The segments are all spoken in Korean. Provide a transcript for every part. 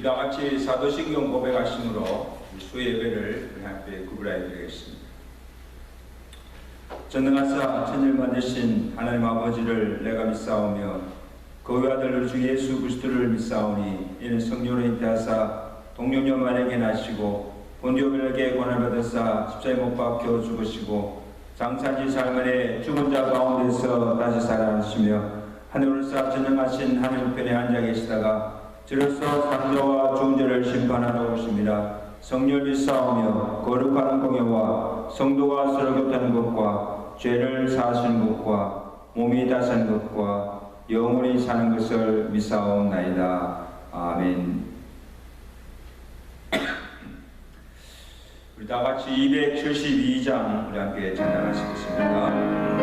다 같이 사도신경 고백하심으로 수예배를 우리 함께 구별하여 드리겠습니다. 전능하사 천지를 만드신 하나님 아버지를 내가 믿사오며 그 아들 주 예수 그리스도를 믿사오니 이는 성령으로 잉태하사 동정녀 마리아에게 나시고 본디오 빌라에게 고난을 받으사 십자가에 못 박혀 죽으시고 장사지 삶에 죽은 자 가운데서 다시 살아나시며 하늘에서 전능하신 하늘 편에 앉아 계시다가 저로서 상자와 죽은 자를 심판하러 오십니다. 성령을 믿사오며 거룩한 공예와 성도가 서로 교통하는 것과 죄를 사하시는 것과 몸이 다사는 것과 영원히 사는 것을 믿사옵나이다. 아멘. 우리 다 같이 272장 우리 함께 찬양하시겠습니다.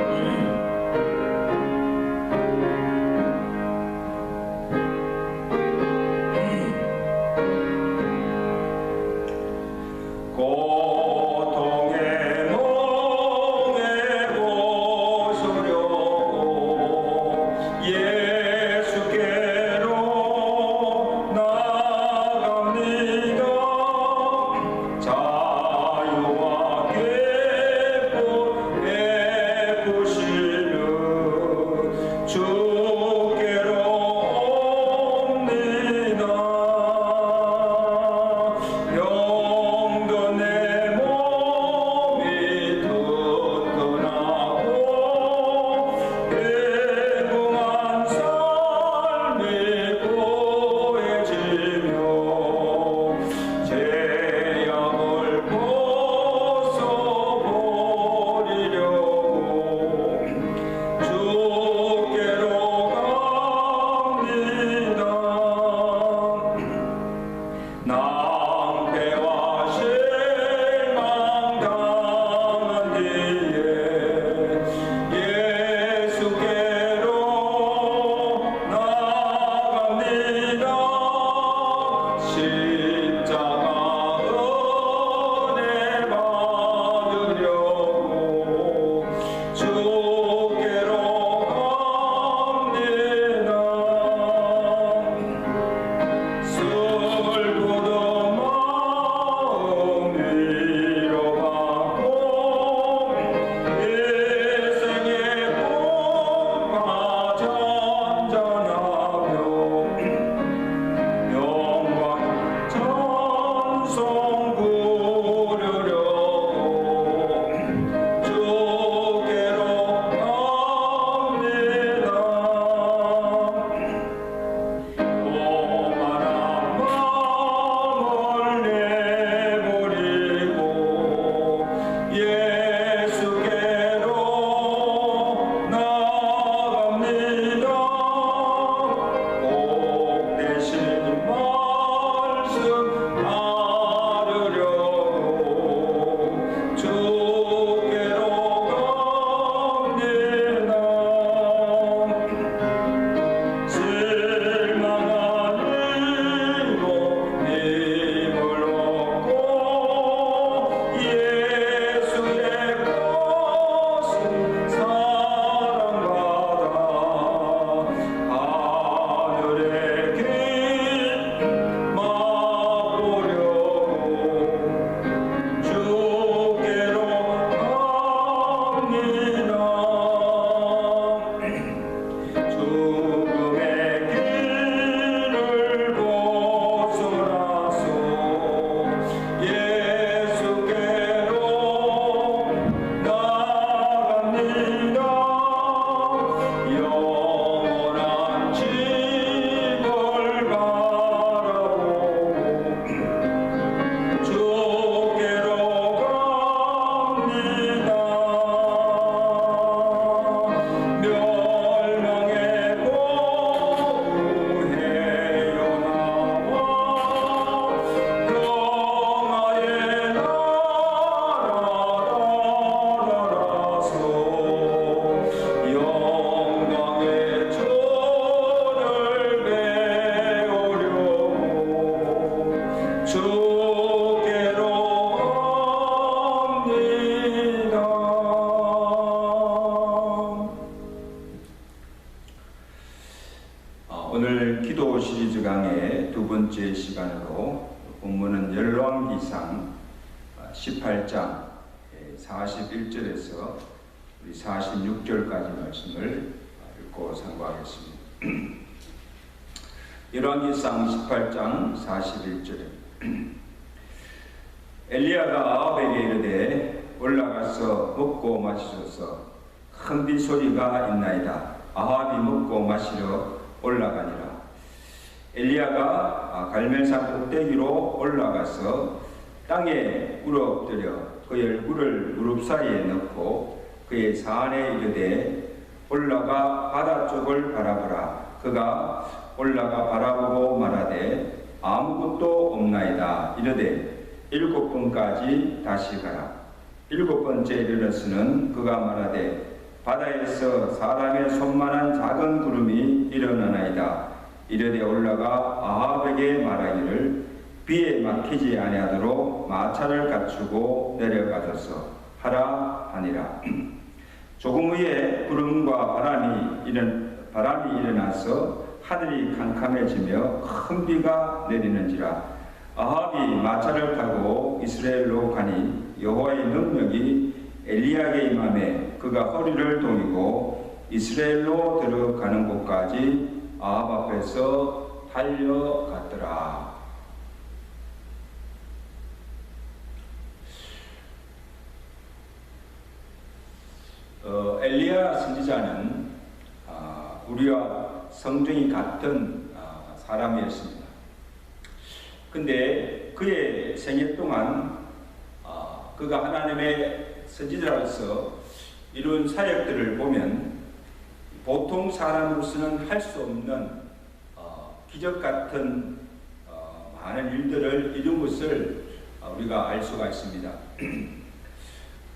영도 내 번째 시간으로 본문은 열왕기상 18장 41절에서 우리 46절까지 말씀을 읽고 상고하겠습니다. 열왕기상 18장 41절에 엘리야가 아합에게 이르되 올라가서 먹고 마시소서. 큰 비소리가 있나이다. 아합이 먹고 마시러 올라가니라. 엘리야가 갈멜산 꼭대기로 올라가서 땅에 울어 엎드려 그의 얼굴을 무릎 사이에 넣고 그의 사안에 이르되 올라가 바다 쪽을 바라보라. 그가 올라가 바라보고 말하되 아무것도 없나이다. 이르되 7번까지 다시 가라. 7번째 이르러서는 그가 말하되 바다에서 사람의 손만한 작은 구름이 일어나나이다. 이르되 올라가 아합에게 말하기를 비에 막히지 아니하도록 마차를 갖추고 내려가소서 하라 하니라. 조금 후에 구름과 바람이 일어나서 하늘이 캄캄해지며 큰 비가 내리는지라. 아합이 마차를 타고 이스라엘로 가니 여호와의 능력이 엘리야에게 임하매 그가 허리를 동이고 이스라엘로 들어가는 곳까지 아합 앞에서 달려갔더라. 엘리야 선지자는 우리와 성정이 같은 사람이었습니다. 근데 그의 생애 동안 그가 하나님의 선지자로서 이룬 사역들을 보면 보통 사람으로서는 할 수 없는 기적 같은 많은 일들을 이룬 것을 우리가 알 수가 있습니다.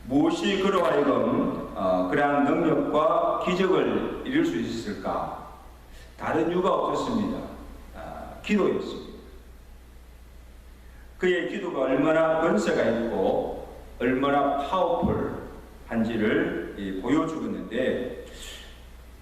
무엇이 그로 하여금 그러한 능력과 기적을 이룰 수 있었을까? 다른 이유가 없었습니다. 기도였습니다. 그의 기도가 얼마나 권세가 있고 얼마나 파워풀한지를 보여주었는데,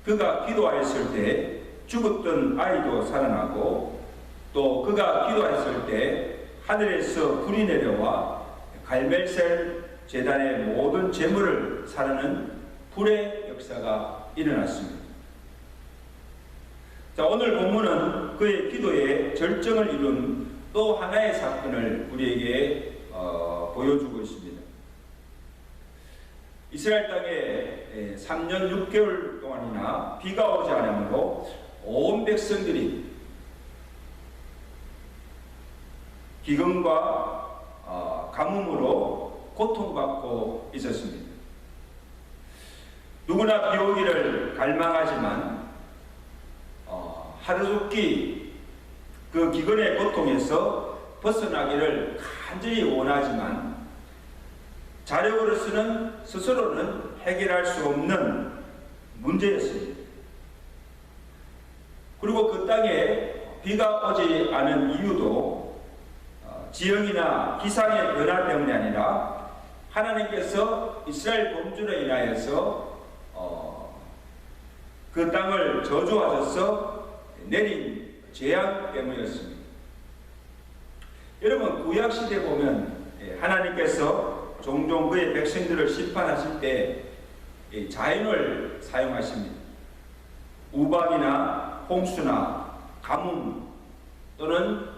그가 기도하였을 때 죽었던 아이도 살아나고, 또 그가 기도했을 때 하늘에서 불이 내려와 갈멜셀 제단의 모든 재물을 사르는 불의 역사가 일어났습니다. 자, 오늘 본문은 그의 기도의 절정을 이룬 또 하나의 사건을 우리에게 보여주고 있습니다. 이스라엘 땅에 3년 6개월 동안이나 비가 오지 않으므로 온 백성들이 기근과 가뭄으로 고통받고 있었습니다. 누구나 비 오기를 갈망하지만 하루속히 그 기근의 고통에서 벗어나기를 간절히 원하지만 자력으로서는 스스로는 해결할 수 없는 문제였습니다. 그리고 그 땅에 비가 오지 않은 이유도 지형이나 기상의 변화 때문이 아니라 하나님께서 이스라엘 범죄로 인하여서 그 땅을 저주하셔서 내린 재앙 때문이었습니다. 여러분, 구약시대 보면 하나님께서 종종 그의 백성들을 심판하실 때 자연을 사용하십니다. 우박이나 홍수나 가뭄 또는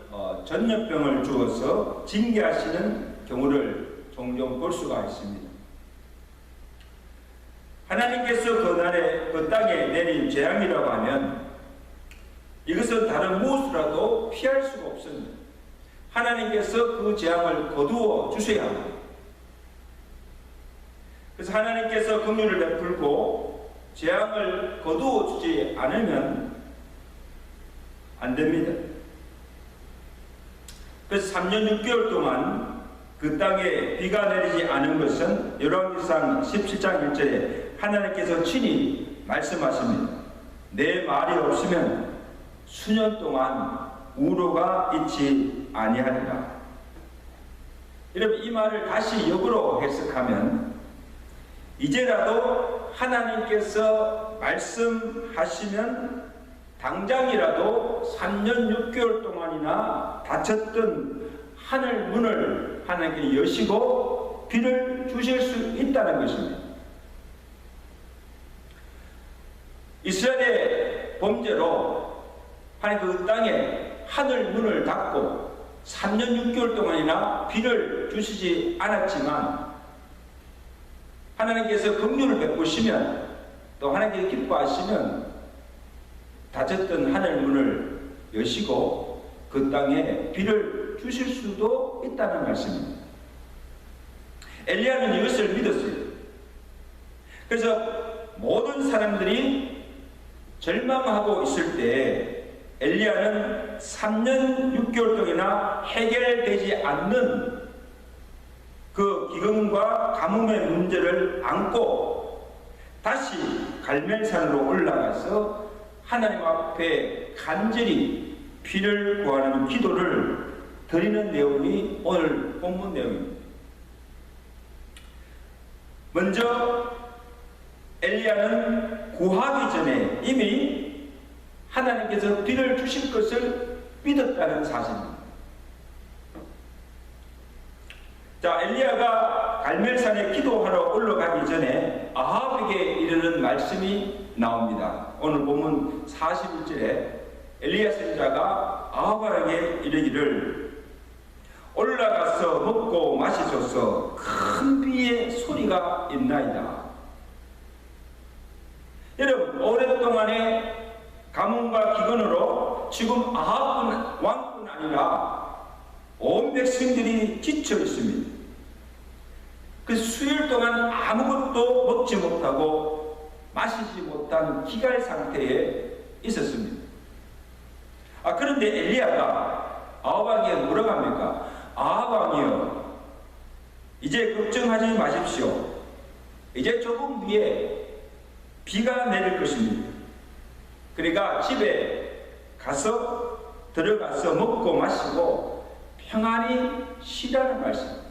전염병을 주어서 징계하시는 경우를 종종 볼 수가 있습니다. 하나님께서 그날에 그 땅에 내린 재앙이라고 하면 이것은 다른 무엇이라도 피할 수가 없습니다. 하나님께서 그 재앙을 거두어 주셔야 합니다. 그래서 하나님께서 긍휼을 베풀고 재앙을 거두어 주지 않으면 안 됩니다. 그래서 3년 6개월 동안 그 땅에 비가 내리지 않은 것은 열왕기상 17장 1절에 하나님께서 친히 말씀하십니다. 내 말이 없으면 수년 동안 우로가 있지 아니하리라. 여러분, 이 말을 다시 역으로 해석하면 이제라도 하나님께서 말씀하시면 당장이라도 3년 6개월 동안이나 닫혔던 하늘 문을 하나님께 여시고 비를 주실 수 있다는 것입니다. 이스라엘의 범죄로 하나님 그 땅에 하늘 문을 닫고 3년 6개월 동안이나 비를 주시지 않았지만 하나님께서 긍휼을 베푸시면 또 하나님께서 기뻐하시면 닫혔던 하늘 문을 여시고 그 땅에 비를 주실 수도 있다는 말씀입니다. 엘리야는 이것을 믿었어요. 그래서 모든 사람들이 절망하고 있을 때 엘리야는 3년 6개월 동안이나 해결되지 않는 그 기근과 가뭄의 문제를 안고 다시 갈멜산으로 올라가서 하나님 앞에 간절히 비를 구하는 기도를 드리는 내용이 오늘 본문 내용입니다. 먼저 엘리야는 구하기 전에 이미 하나님께서 비를 주실 것을 믿었다는 사실입니다. 자, 엘리야가 갈멜산에 기도하러 올라가기 전에 아합에게 이르는 말씀이 나옵니다. 오늘 본문 41절에 엘리야 선지자가 아합에게 이르기를 올라가서 먹고 마시소서 큰 비의 소리가 있나이다. 여러분, 오랫동안의 가뭄과 기근으로 지금 아합 왕뿐 아니라 온 백성들이 지쳐 있습니다. 그 수일 동안 아무것도 먹지 못하고 마시지 못한 기갈 상태에 있었습니다. 그런데 엘리야가 아합 왕에게 뭐라고 합니까? 아합 왕이여, 이제 걱정하지 마십시오. 이제 조금 뒤에 비가 내릴 것입니다. 그러니까 집에 가서 들어가서 먹고 마시고 평안히 쉬라는 말씀.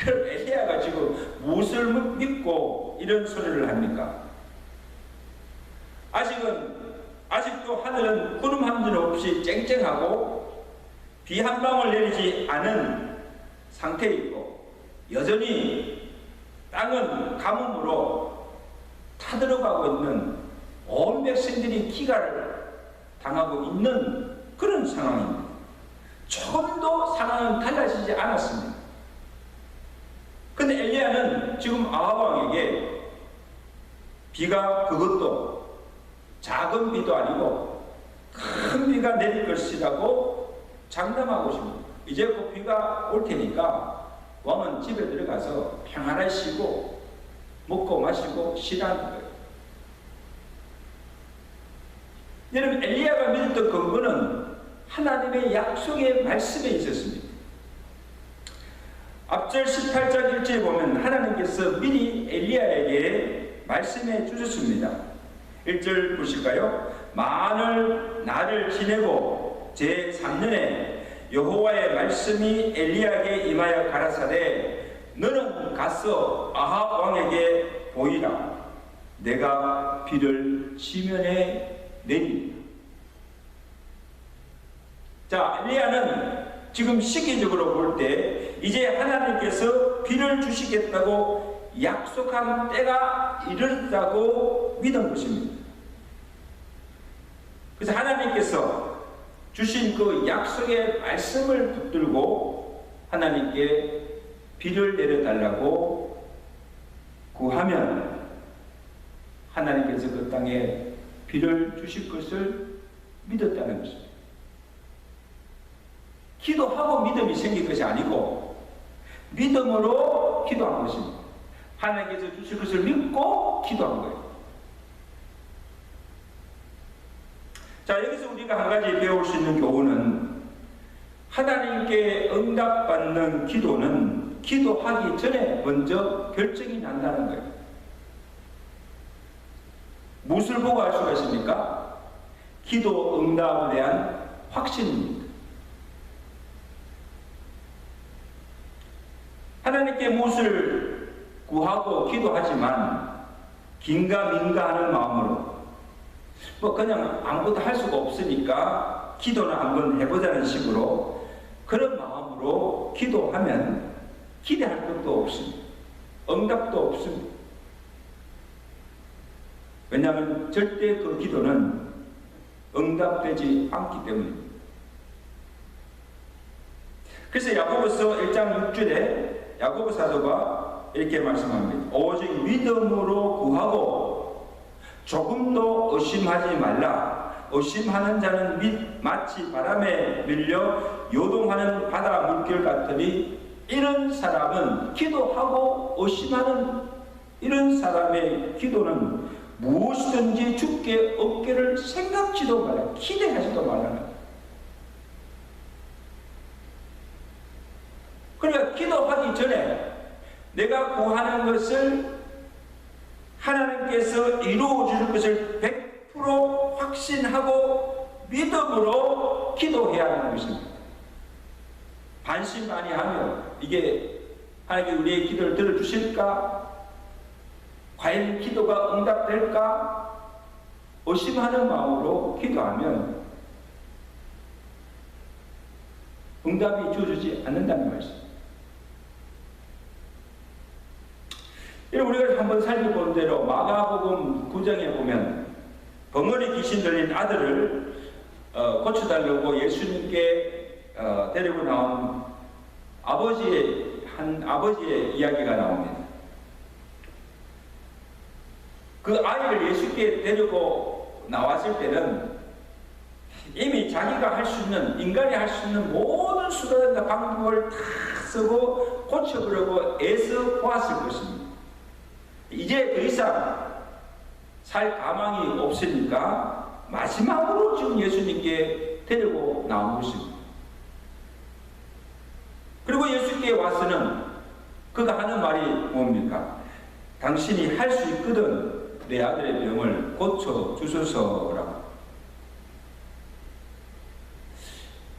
여러분, 엘리야가 지금 무엇을 믿고 이런 소리를 합니까? 아직도 하늘은 구름 한 점 없이 쨍쨍하고 비 한 방울 내리지 않은 상태에 있고 여전히 땅은 가뭄으로 타들어가고 있는 온 백성들이 기갈을 당하고 있는 그런 상황입니다. 조금도 상황은 달라지지 않았습니다. 근데 엘리야는 지금 아합 왕에게 비가 그것도 작은 비도 아니고 큰 비가 내릴 것이라고 장담하고 있습니다. 이제 그 비가 올 테니까 왕은 집에 들어가서 평안하게 쉬고 먹고 마시고 쉬라는 거예요. 여러분, 엘리야가 믿었던 근거는 하나님의 약속의 말씀에 있었습니다. 앞절 18장 1절에 보면 하나님께서 미리 엘리야에게 말씀해 주셨습니다. 1절 보실까요? 만일 나를 지내고 제3년에 여호와의 말씀이 엘리야에게 임하여 가라사대 너는 가서 아합 왕에게 보이라. 내가 비를 지면에 내리리라. 자, 엘리야는 지금 시기적으로 볼 때 이제 하나님께서 비를 주시겠다고 약속한 때가 이르렀다고 믿은 것입니다. 그래서 하나님께서 주신 그 약속의 말씀을 붙들고 하나님께 비를 내려달라고 구하면 하나님께서 그 땅에 비를 주실 것을 믿었다는 것입니다. 기도하고 믿음이 생긴 것이 아니고 믿음으로 기도한 것입니다. 하나님께서 주실 것을 믿고 기도한 거예요. 자, 여기서 우리가 한 가지 배울 수 있는 교훈은 하나님께 응답받는 기도는 기도하기 전에 먼저 결정이 난다는 거예요. 무엇을 보고 알 수가 있습니까? 기도 응답에 대한 확신입니다. 하나님께 무엇을 구하고 기도하지만 긴가민가하는 마음으로 뭐 그냥 아무것도 할 수가 없으니까 기도는 한번 해보자는 식으로 그런 마음으로 기도하면 기대할 것도 없습니다. 응답도 없습니다. 왜냐하면 절대 그 기도는 응답되지 않기 때문입니다. 그래서 야고보서 1장 6절에 야고보 사도가 이렇게 말씀합니다. 오직 믿음으로 구하고 조금도 의심하지 말라. 의심하는 자는 마치 바람에 밀려 요동하는 바다 물결 같으니 이런 사람은 기도하고 의심하는 이런 사람의 기도는 무엇이든지 주께 얻기를 생각지도 말라. 기대하지도 말라. 그러니까 기도하기 전에 내가 구하는 것을 하나님께서 이루어 주실 것을 100% 확신하고 믿음으로 기도해야 하는 것입니다. 반신반의하며 이게 하나님께 우리의 기도를 들어주실까? 과연 기도가 응답될까? 의심하는 마음으로 기도하면 응답이 주어지지 않는다는 말씀. 우리가 한번 살펴본 대로 마가복음 9장에 보면 벙어리 귀신 들린 아들을 고쳐달라고 예수님께 데리고 나온 아버지의 이야기가 나옵니다. 그 아이를 예수께 데리고 나왔을 때는 이미 자기가 할 수 있는, 인간이 할 수 있는 모든 수단과 방법을 다 쓰고 고쳐보려고 애써 보았을 것입니다. 이제 더 이상 살 가망이 없으니까 마지막으로 지금 예수님께 데리고 나온 것입니다. 그리고 예수께 와서는 그가 하는 말이 뭡니까? 당신이 할 수 있거든 내 아들의 병을 고쳐주소서라고.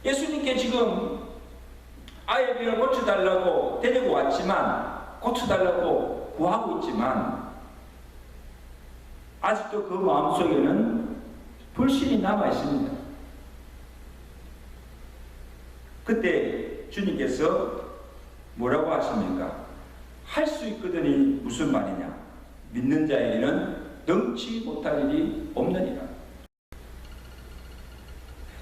예수님께 지금 아이의 병을 고쳐달라고 데리고 왔지만, 고쳐달라고 구하고 있지만 아직도 그 마음속에는 불신이 남아 있습니다. 그때 주님께서 뭐라고 하십니까? 할 수 있거든이 무슨 말이냐? 믿는 자에게는 능치 못할 일이 없느니라.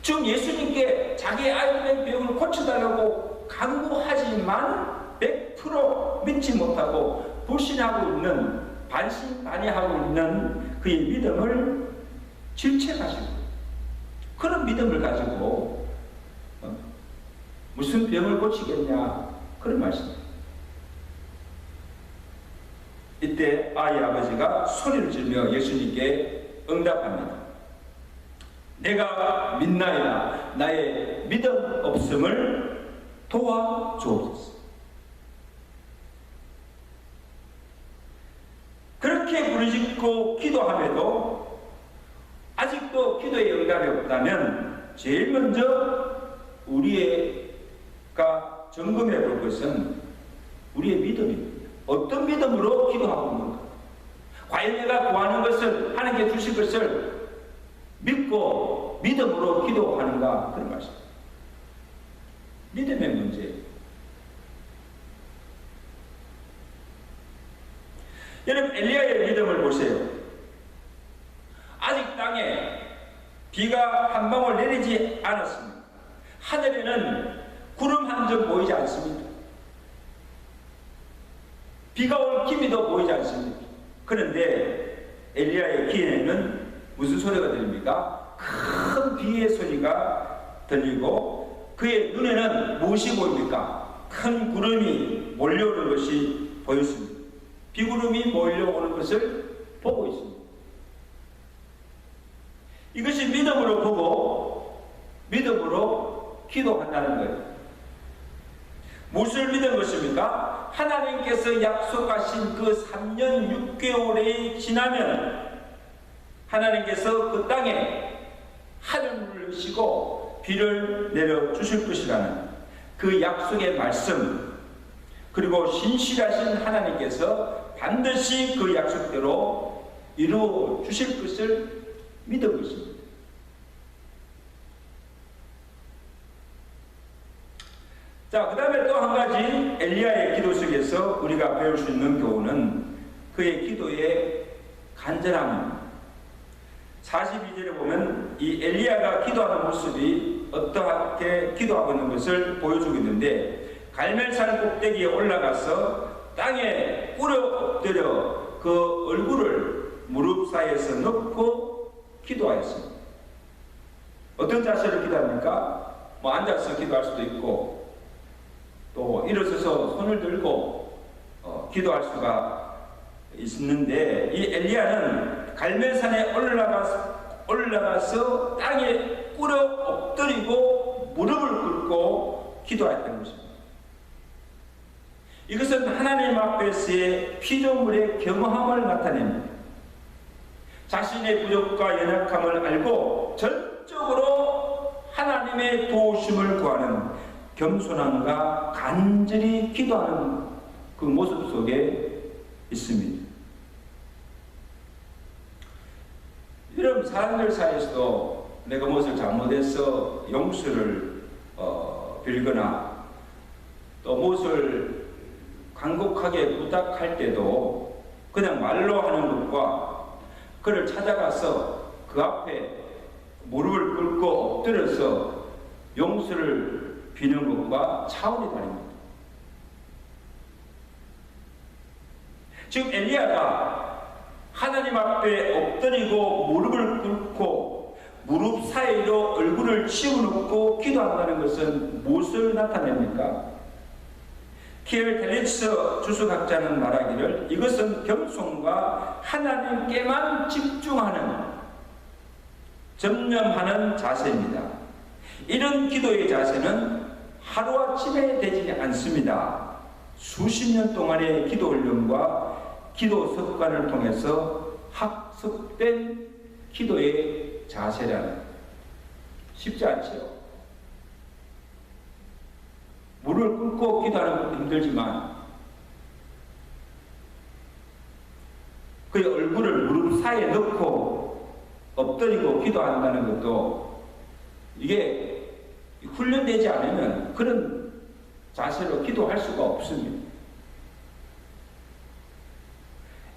지금 예수님께 자기 아이의 병을 고쳐달라고 간구하지만 100% 믿지 못하고 불신하고 있는, 반신반의하고 있는 그의 믿음을 질책하시고, 그런 믿음을 가지고 무슨 병을 고치겠냐, 그런 말씀입니다. 이때 아이 아버지가 소리를 지르며 예수님께 응답합니다. 내가 믿나이다. 나의 믿음 없음을 도와주옵소서. 그렇게 부르짖고 기도함에도 아직도 기도의 응답이 없다면 제일 먼저 우리가 점검해 볼 것은 우리의 믿음입니다. 어떤 믿음으로 기도하고 있는가? 과연 내가 구하는 것을, 하나님께 주실 것을 믿고 믿음으로 기도하는가? 그런 말씀입니다. 믿음의 문제예요. 여러분, 엘리야의 믿음을 보세요. 아직 땅에 비가 한 방울 내리지 않았습니다. 하늘에는 구름 한 점 보이지 않습니다. 비가 올 기미도 보이지 않습니다. 그런데 엘리야의 귀에는 무슨 소리가 들립니까? 큰 비의 소리가 들리고 그의 눈에는 무엇이 보입니까? 큰 구름이 몰려오는 것이 보였습니다. 비구름이 몰려오는 것을 보고 있습니다. 이것이 믿음으로 보고 믿음으로 기도한다는 거예요. 무엇을 믿은 것입니까? 하나님께서 약속하신 그 3년 6개월이 지나면 하나님께서 그 땅에 하늘을 여시고 비를 내려주실 것이라는 그 약속의 말씀, 그리고 신실하신 하나님께서 반드시 그 약속대로 이루어 주실 것을 믿은 것입니다. 자, 그 다음에 또 한 가지 엘리야의 기도 속에서 우리가 배울 수 있는 교훈은 그의 기도의 간절함입니다. 42절에 보면 이 엘리야가 기도하는 모습이 어떻게 기도하고 있는 것을 보여주고 있는데, 갈멜산 꼭대기에 올라가서 땅에 꿇어 엎드려 그 얼굴을 무릎 사이에서 넣고 기도하였습니다. 어떤 자세로 기도합니까? 앉아서 기도할 수도 있고, 또 일어서서 손을 들고 기도할 수가 있는데, 이 엘리야는 갈멜산에 올라가서 땅에 꿇어 엎드리고 무릎을 꿇고 기도했던 것입니다. 이것은 하나님 앞에서의 피조물의 겸허함을 나타냅니다. 자신의 부족과 연약함을 알고 전적으로 하나님의 도우심을 구하는 겸손함과 간절히 기도하는 그 모습 속에 있습니다. 이런 사람들 사이에서도 내가 무엇을 잘못해서 용서를 빌거나 또 무엇을 간곡하게 부탁할 때도 그냥 말로 하는 것과 그를 찾아가서 그 앞에 무릎을 꿇고 엎드려서 용서를 비는 것과 차원이 다릅니다. 지금 엘리야가 하나님 앞에 엎드리고 무릎을 꿇고 무릎 사이로 얼굴을 치워놓고 기도한다는 것은 무엇을 나타냅니까? 키엘 델리츠 주석학자는 말하기를 이것은 겸손과 하나님께만 집중하는, 전념하는 자세입니다. 이런 기도의 자세는 하루아침에 되지 않습니다. 수십 년 동안의 기도 훈련과 기도 습관을 통해서 학습된 기도의 자세라는, 쉽지 않지요. 무릎을 꿇고 기도하는 것도 힘들지만 그의 얼굴을 무릎 사이에 넣고 엎드리고 기도한다는 것도 이게 훈련되지 않으면 그런 자세로 기도할 수가 없습니다.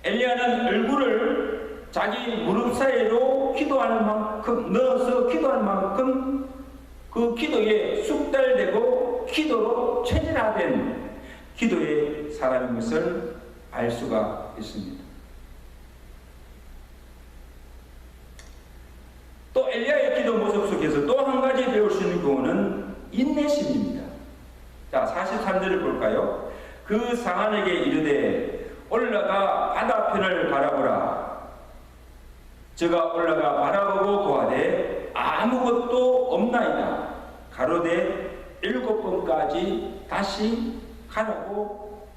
엘리야는 얼굴을 자기 무릎 사이로 기도하는 만큼 넣어서 기도하는 만큼 그 기도에 숙달되고 기도로 체질화된 기도의 사람인 것을 알 수가 있습니다. 또 엘리야의 기도 모습 속에서 또 한 가지 배울 수 있는 교훈은 인내심입니다. 자, 43절을 볼까요? 그 상한에게 이르되 올라가 바다편을 바라보라. 저가 올라가 바라보고 고하되 아무것도 없나이다. 가로되 7번까지 다시 가라고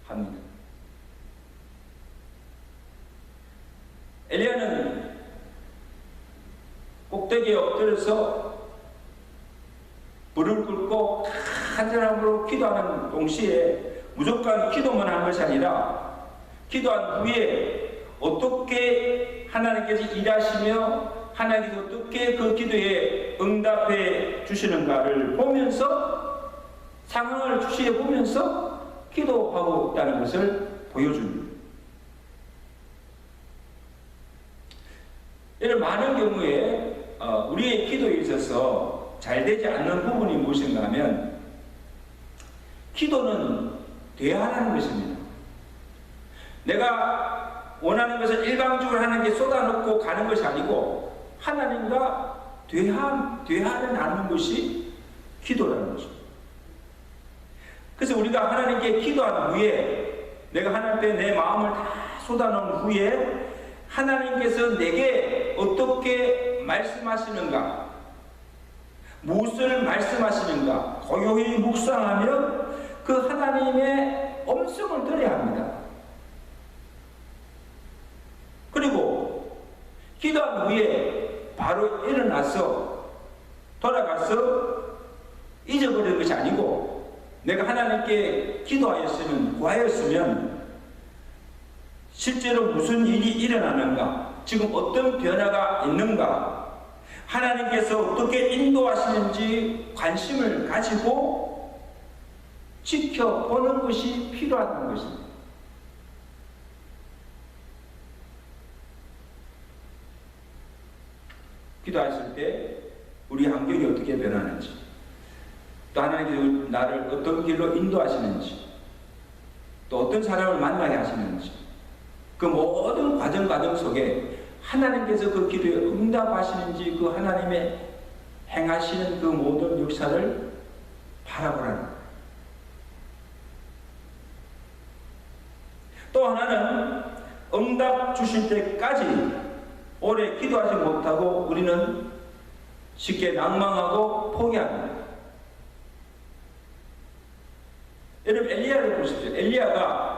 합니다. 엘리야는 꼭대기에 엎드려서 무릎을 꿇고 간절함으로 기도하는 동시에 무조건 기도만 한 것이 아니라 기도한 후에 어떻게 하나님께서 일하시며 하나님께서 어떻게 그 기도에 응답해 주시는가를 보면서, 상황을 주시해 보면서 기도하고 있다는 것을 보여줍니다. 이런 많은 경우에 우리의 기도에 있어서 잘 되지 않는 부분이 무엇인가 하면 기도는 대하라는 것입니다. 내가 원하는 것을 일방적으로 하나님께 쏟아놓고 가는 것이 아니고 하나님과 대화를 나누는 것이 기도라는 것입니다. 그래서 우리가 하나님께 기도한 후에, 내가 하나님께 내 마음을 다 쏟아놓은 후에 하나님께서 내게 어떻게 말씀하시는가, 무엇을 말씀하시는가 고요히 묵상하며 그 하나님의 음성을 들어야 합니다. 그리고 기도한 후에 바로 일어나서 돌아가서 잊어버리는 것이 아니고, 내가 하나님께 기도하였으면, 구하였으면 실제로 무슨 일이 일어나는가, 지금 어떤 변화가 있는가, 하나님께서 어떻게 인도하시는지 관심을 가지고 지켜보는 것이 필요한 것입니다. 기도했을 때 우리 환경이 어떻게 변하는지, 또 하나님께서 나를 어떤 길로 인도하시는지, 또 어떤 사람을 만나게 하시는지, 그 모든 과정 속에 하나님께서 그 기도에 응답하시는지, 그 하나님의 행하시는 그 모든 역사를 바라보라는 거예요. 또 하나는 응답 주실 때까지 오래 기도하지 못하고 우리는 쉽게 낭망하고 포기합니다. 여러분, 엘리야를 보십시오. 엘리야가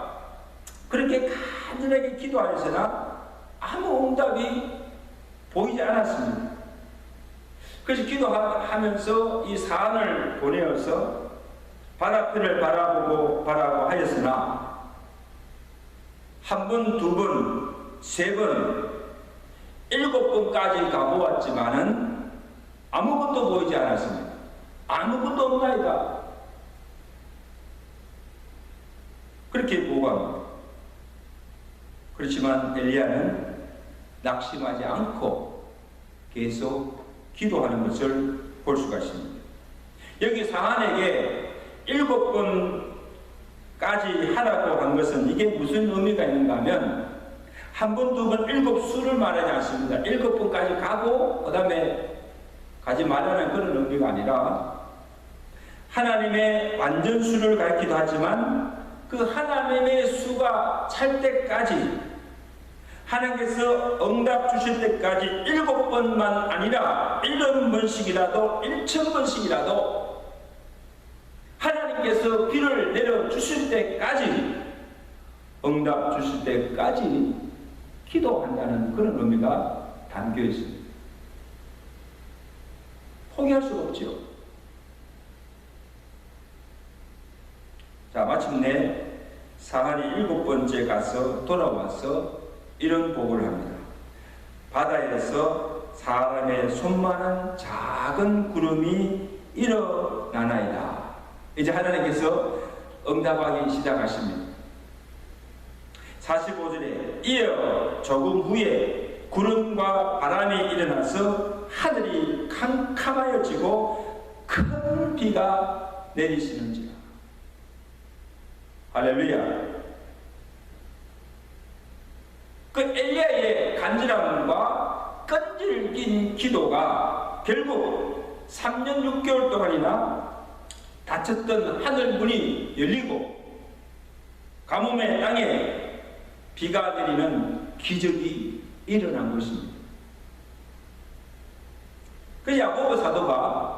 그렇게 간절하게 기도하였으나 아무 응답이 보이지 않았습니다. 그래서 기도하면서 이 사안을 보내어서 바다편을 바라보고 하였으나 한 번, 두 번, 세 번, 7번까지 가보았지만은 아무것도 보이지 않았습니다. 아무것도 없나이다. 그렇게 보고합니다. 그렇지만 엘리야는 낙심하지 않고 계속 기도하는 것을 볼 수가 있습니다. 여기 사안에게 7번까지 하라고 한 것은 이게 무슨 의미가 있는가 하면 한 번, 두 번, 7수를 말하지 않습니다. 7번까지 가고 그 다음에 가지 말라는 그런 의미가 아니라 하나님의 완전수를 가리키기도 하지만 그 하나님의 수가 찰 때까지, 하나님께서 응답 주실 때까지 7번만 아니라 1,000번씩이라도 1,000번씩이라도 하나님께서 비를 내려 주실 때까지, 응답 주실 때까지 기도한다는 그런 의미가 담겨 있습니다. 포기할 수가 없죠. 자, 마침내 사한이 7번째 가서 돌아와서 이런 보고를 합니다. 바다에서 사람의 손만한 작은 구름이 일어나나이다. 이제 하나님께서 응답하기 시작하십니다. 45절에 이어 조금 후에 구름과 바람이 일어나서 하늘이 캄캄하여지고 큰 비가 내리시는지라. 할렐루야. 그 엘리야의 간절함과 끈질긴 기도가 결국 3년 6개월 동안이나 닫혔던 하늘 문이 열리고 가뭄의 땅에 비가 내리는 기적이 일어난 것입니다. 그 야고보 사도가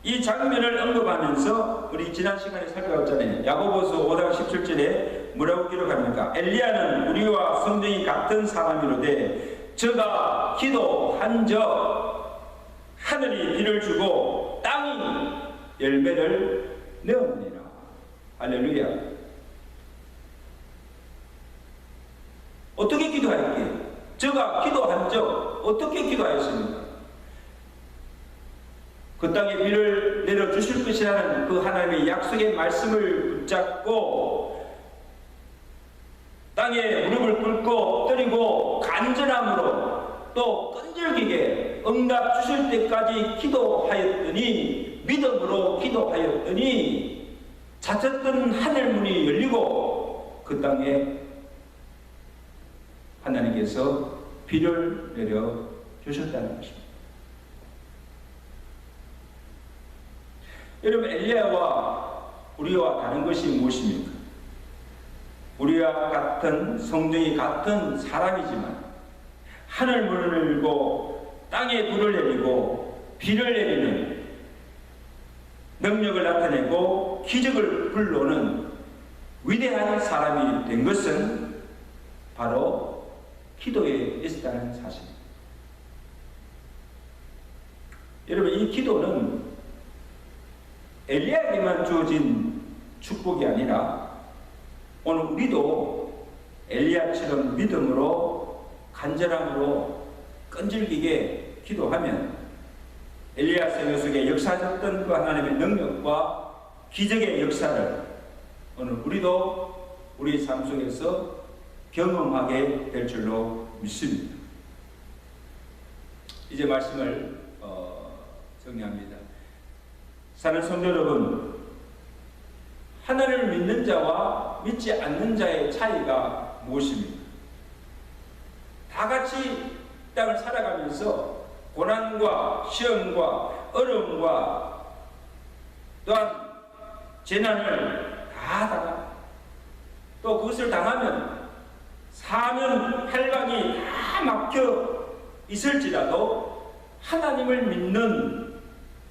이 장면을 언급하면서 우리 지난 시간에 살펴봤잖아요. 야고보서 5장 17절에 뭐라고 기록합니까? 엘리야는 우리와 성정이 같은 사람이로되 저가 기도한 적 하늘이 비를 주고 땅이 열매를 내었느니라. 할렐루야. 어떻게 기도할게요? 저가 기도한 적 어떻게 기도하였습니까? 그 땅에 비를 내려주실 것이라는 그 하나님의 약속의 말씀을 붙잡고 땅에 무릎을 꿇고 엎드리고 간절함으로 또 끈질기게 응답 주실 때까지 기도하였더니, 믿음으로 기도하였더니 닫혔던 하늘문이 열리고 그 땅에 하나님께서 비를 내려 주셨다는 것입니다. 여러분, 엘리야와 우리와 다른 것이 무엇입니까? 우리와 같은 성령이 같은 사람이지만 하늘문을 열고 땅에 불을 내리고 비를 내리는 능력을 나타내고 기적을 불러오는 위대한 사람이 된 것은 바로 기도에 있었다는 사실입니다. 여러분, 이 기도는 엘리야에게만 주어진 축복이 아니라 오늘 우리도 엘리야처럼 믿음으로 간절함으로 끈질기게 기도하면 엘리야 생애 속에 역사하셨던 그 하나님의 능력과 기적의 역사를 오늘 우리도 우리 삶 속에서 경험하게 될 줄로 믿습니다. 이제 말씀을 정리합니다. 사는 성도 여러분, 하나님을 믿는 자와 믿지 않는 자의 차이가 무엇입니까? 다 같이 땅을 살아가면서 고난과 시험과 어려움과 또한 재난을 다 당합니다. 또 그것을 당하면 사면팔방이 다 막혀 있을지라도 하나님을 믿는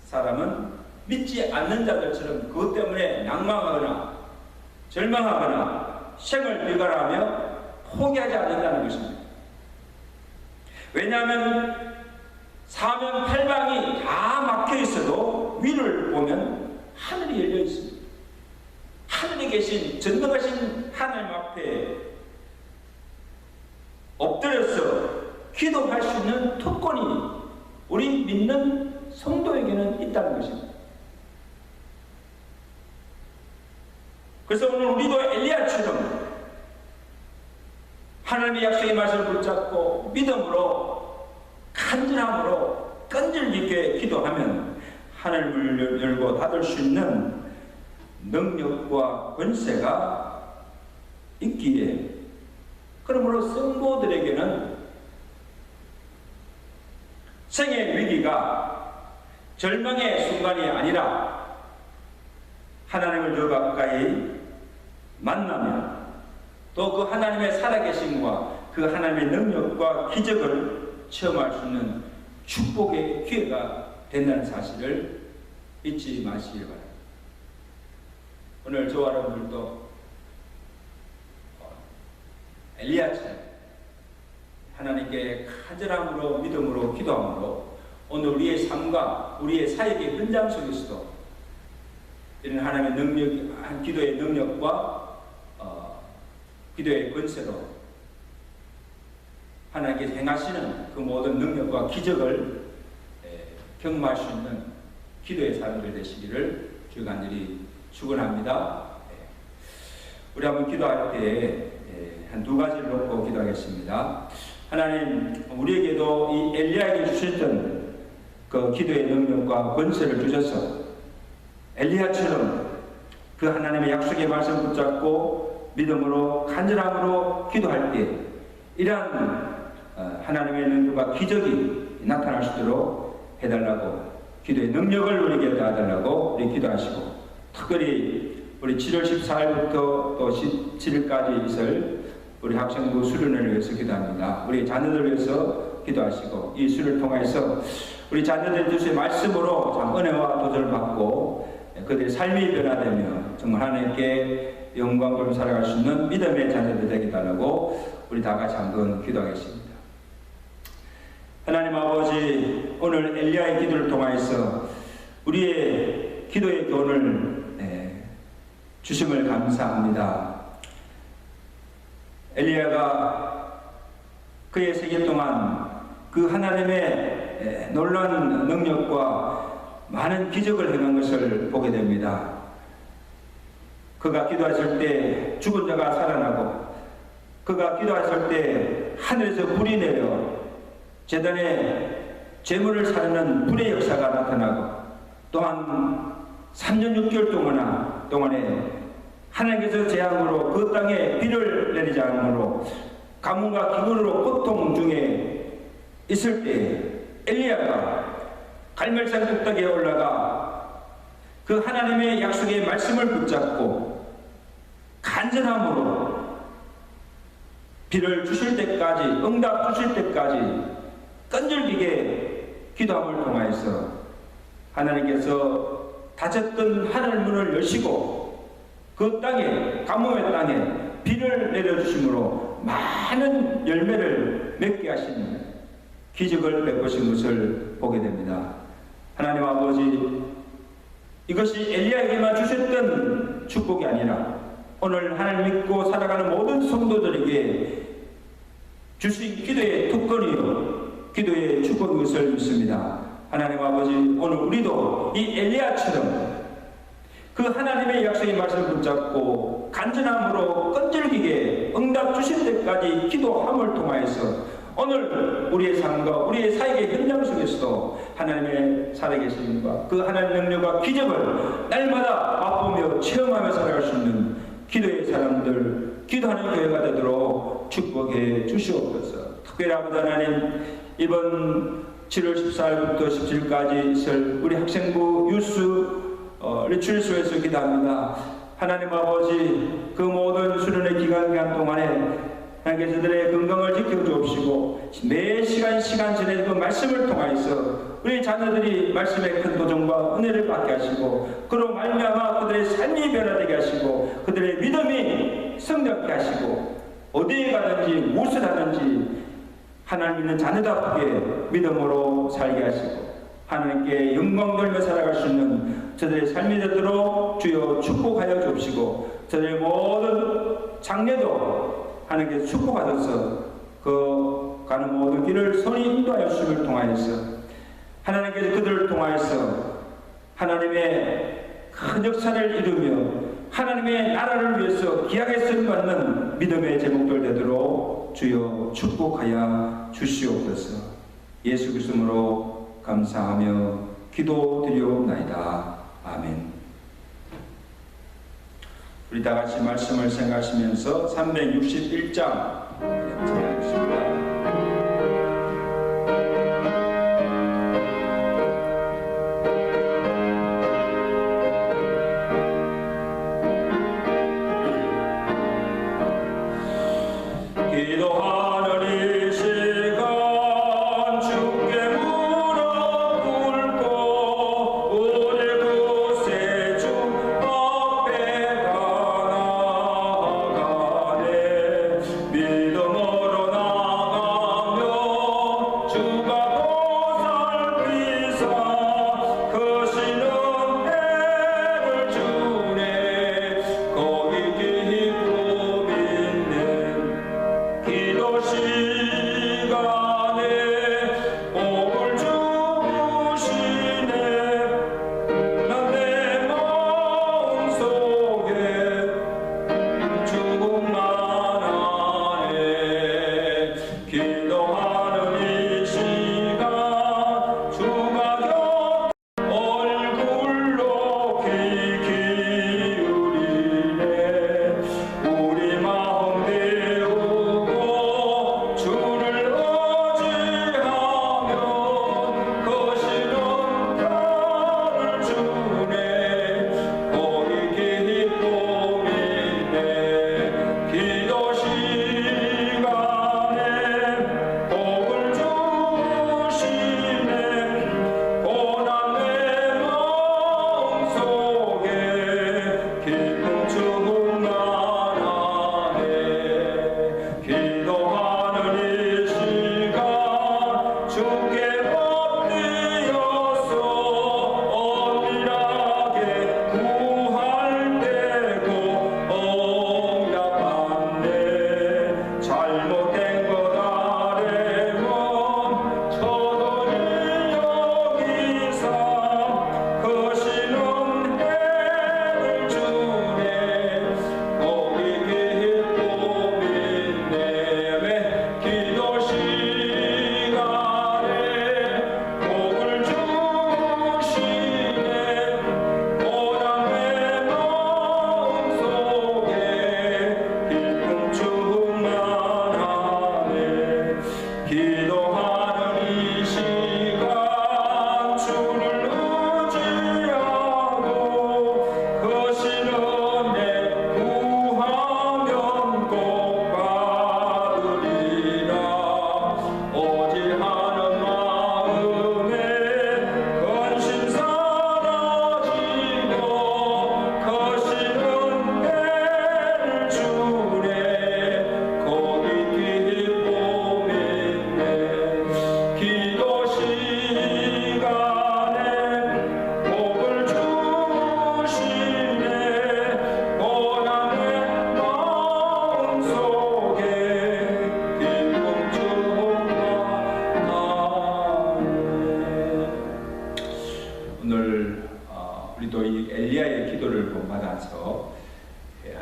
사람은 믿지 않는 자들처럼 그것 때문에 낭망하거나 절망하거나 생을 비관하며 포기하지 않는다는 것입니다. 왜냐하면 사면팔방이 다 막혀 있어도 위를 보면 하늘이 열려 있습니다. 하늘에 계신 전능하신 하나님 앞에 엎드려서 기도할 수 있는 특권이 우리 믿는 성도에게는 있다는 것입니다. 그래서 오늘 우리도 엘리야처럼 하나님의 약속의 말씀을 붙잡고 믿음으로 간절함으로 끈질기게 기도하면 하늘을 열고 닫을 수 있는 능력과 권세가 있기에, 그러므로 성도들에게는 생의 위기가 절망의 순간이 아니라 하나님을 더 가까이 만나면 또 그 하나님의 살아계심과 그 하나님의 능력과 기적을 체험할 수 있는 축복의 기회가 된다는 사실을 잊지 마시기 바랍니다. 오늘 저와 여러분들도 엘리야처럼 하나님께 간절함으로 믿음으로 기도함으로 오늘 우리의 삶과 우리의 사역의 현장 속에서도 이런 하나님의 능력, 기도의 능력과 기도의 권세로 하나님께서 행하시는 그 모든 능력과 기적을 경험할 수 있는 기도의 사람들 되시기를 주의 간절히 축원합니다. 우리 한번 기도할 때 한 두 가지를 놓고 기도하겠습니다. 하나님, 우리에게도 이 엘리야에게 주셨던 그 기도의 능력과 권세를 주셔서 엘리야처럼 그 하나님의 약속의 말씀 붙잡고 믿음으로 간절함으로 기도할 때 이러한 하나님의 능력과 기적이 나타날 수 있도록 해달라고, 기도의 능력을 우리에게 더하달라고 우리 기도하시고, 특별히 우리 7월 14일부터 또 17일까지 있을 우리 학생부 수련회를 위해서 기도합니다. 우리 자녀들을 위해서 기도하시고, 이 수련을 통해서 우리 자녀들 주신 말씀으로 참 은혜와 도전을 받고 그들의 삶이 변화되며 정말 하나님께 영광으로 살아갈 수 있는 믿음의 자녀들 되게 달라고 우리 다 같이 한번 기도하겠습니다. 하나님 아버지, 오늘 엘리야의 기도를 통해서 우리의 기도의 교훈을 주심을 감사합니다. 엘리야가 그의 세계 동안 그 하나님의 놀라운 능력과 많은 기적을 행한 것을 보게 됩니다. 그가 기도했을 때 죽은 자가 살아나고, 그가 기도했을 때 하늘에서 불이 내려 제단에 재물을 사르는 불의 역사가 나타나고, 또한 3년 6개월 동안에 하나님께서 재앙으로 그 땅에 비를 내리지 않으므로 가뭄과 기근으로 고통 중에 있을 때 엘리야가 갈멜산 꼭대기에 올라가 그 하나님의 약속의 말씀을 붙잡고 간절함으로 비를 주실 때까지, 응답 주실 때까지 끈질기게 기도함을 통하여서 하나님께서 닫혔던 하늘 문을 여시고 그 땅에, 가뭄의 땅에 비를 내려주심으로 많은 열매를 맺게 하시는 기적을 베푸신 것을 보게 됩니다. 하나님 아버지, 이것이 엘리야에게만 주셨던 축복이 아니라 오늘 하나님 믿고 살아가는 모든 성도들에게 주신 기도의 특권이요 기도의 축복인 것을 믿습니다. 하나님 아버지, 오늘 우리도 이 엘리야처럼 그 하나님의 약속의 말씀을 붙잡고 간절함으로 끈질기게 응답 주실 때까지 기도함을 통하여서 오늘 우리의 삶과 우리의 사역의 현장 속에서도 하나님의 살아계심과 그 하나님의 능력과 기적을 날마다 맛보며 체험하며 살아갈 수 있는 기도의 사람들, 기도하는 교회가 되도록 축복해 주시옵소서. 특별히 아버지 하나님, 이번 7월 14일부터 17일까지 있을 우리 학생부 유스 리출소에서 기도합니다. 하나님 아버지, 그 모든 수련의 기간 동안에 하나님께서 그들의 건강을 지켜주옵시고 매 시간 전에 그 말씀을 통하여서 우리 자녀들이 말씀의 큰 도전과 은혜를 받게 하시고 그로 말미암아 그들의 삶이 변화되게 하시고 그들의 믿음이 성장케 하시고 어디에 가든지 무엇을 하든지 하나님 믿는 자녀답게 믿음으로 살게 하시고 하나님께 영광 돌며 살아갈 수 있는 저들의 삶이 되도록 주여 축복하여 주옵시고 저들의 모든 장래도 하나님께서 축복하셔서 그 가는 모든 길을 선히 인도하여 주심을 통하여서 하나님께서 그들을 통하여서 하나님의 큰 역사를 이루며 하나님의 나라를 위해서 귀하게 쓰임받는 믿음의 제목들 되도록 주여 축복하여 주시옵소서. 예수 그리스도로 감사하며 기도드리옵나이다. 아멘. 우리 다 같이 말씀을 생각하시면서 361장 찬양하겠습니다. 기도하는 이 시간 주께 무릎 꿇고 우리 구세 주 앞에 나아가네 믿음으로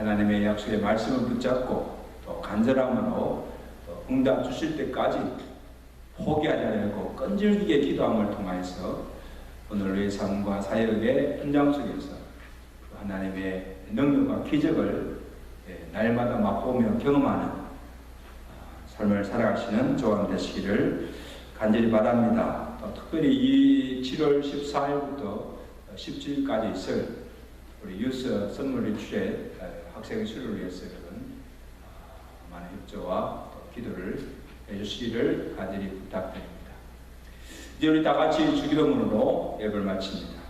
하나님의 약속의 말씀을 붙잡고 또 간절함으로 또 응답 주실 때까지 포기하지 않고 끈질기게 기도함을 통하여서 오늘 우리의 삶과 사역의 현장 속에서 하나님의 능력과 기적을 날마다 맛보며 경험하는 삶을 살아가시는 저와 되시기를 간절히 바랍니다. 특별히 이 7월 14일부터 17일까지 있을 우리 유스 선물 리트레 학생 수료를 위해서 여러분 많은 협조와 기도를 해주시기를 간절히 부탁드립니다. 이제 우리 다 같이 주기도문으로 예배를 마칩니다.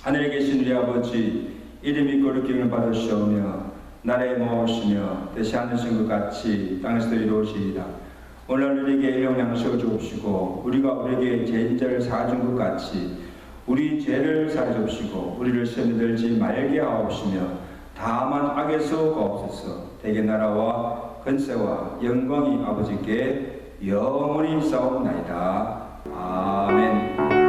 하늘에 계신 우리 아버지, 이름이 거룩함을 받으시오며 나라에 모으시며 뜻이 하늘신 것 같이 땅에서도 이루어지이다. 오늘 우리에게 일용 양식을 주옵시고 우리가 우리에게 죄인자를 사준 것 같이 우리 죄를 사주옵시고 우리를 시험에 들지 말게 하옵시며 다만 악에서 구하옵소서. 대개 나라와 권세와 영광이 아버지께 영원히 싸움나이다. 아멘.